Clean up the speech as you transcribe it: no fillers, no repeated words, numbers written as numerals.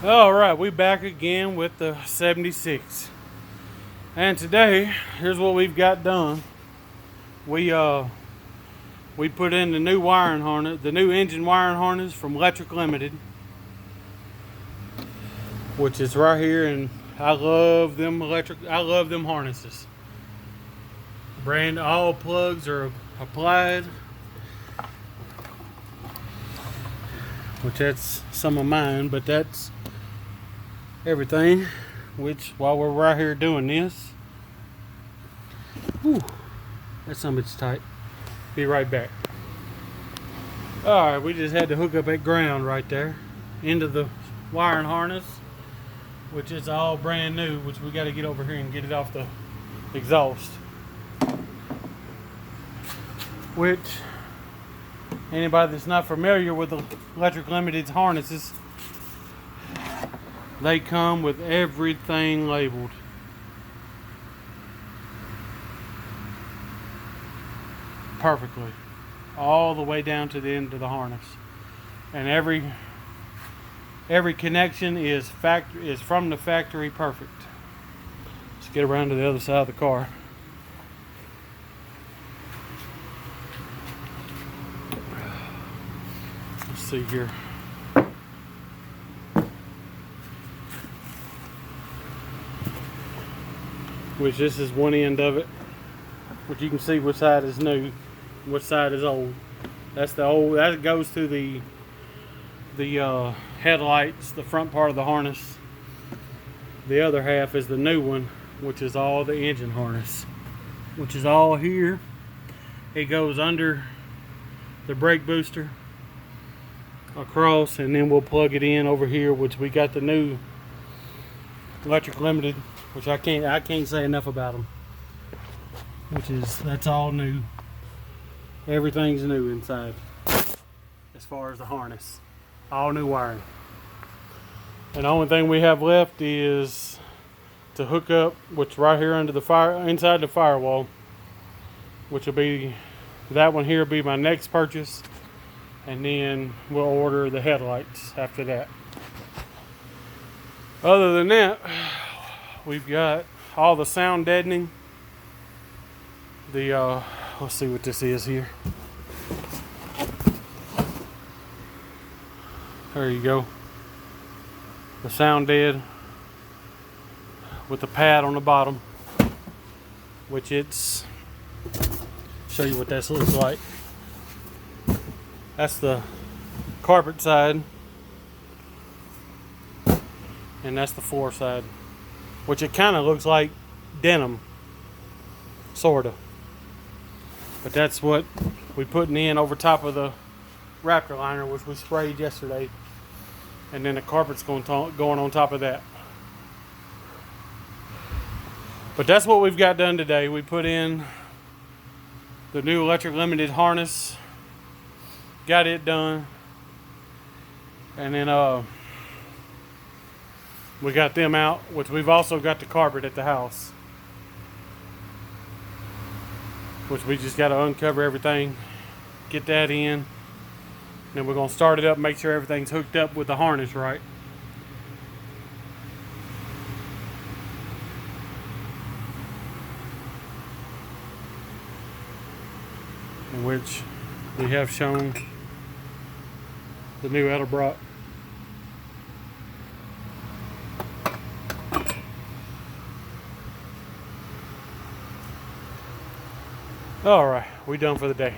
Alright, we back again with the 76. And today, here's what we've got done. We put in the new wiring harness, the new engine wiring harness from Electric Limited, which is right here, and I love them harnesses. All plugs are applied, which that's some of mine, but that's everything. Which, while we're right here doing this, whew, that something's tight. Be right back. Alright, we just had to hook up that ground right there into the wiring harness, which is all brand new, which we got to get over here and get it off the exhaust. Which, anybody that's not familiar with the Electric Limited's harnesses, they come with everything labeled. Perfectly. All the way down to the end of the harness. And every connection is from the factory perfect. Let's get around to the other side of the car. Let's see here. Which this is one end of it, which you can see which side is new, which side is old. That's the old. That goes to the headlights, the front part of the harness. The other half is the new one, which is all the engine harness, which is all here. It goes under the brake booster across, and then we'll plug it in over here, which we got the new Electric Limited, which I can't say enough about them. That's all new. Everything's new inside as far as the harness. All new wiring. And the only thing we have left is to hook up, which right here under the inside the firewall, which will be, that one here will be my next purchase, and then we'll order the headlights after that. Other than that, we've got all the sound deadening. Let's see what this is here. There you go. The sound dead with the pad on the bottom, which it's, show you what this looks like. That's the carpet side, and that's the floor side, which it kind of looks like denim, sorta. But that's what we putting in over top of the Raptor liner, which we sprayed yesterday, and then the carpet's going on top of that. But that's what we've got done today. We put in the new Electric Limited harness, got it done, and then we got them out, which we've also got the carpet at the house, which we just got to uncover everything, get that in, then we're going to start it up, make sure everything's hooked up with the harness right. In which we have shown the new Edelbrock. Alright, we done for the day.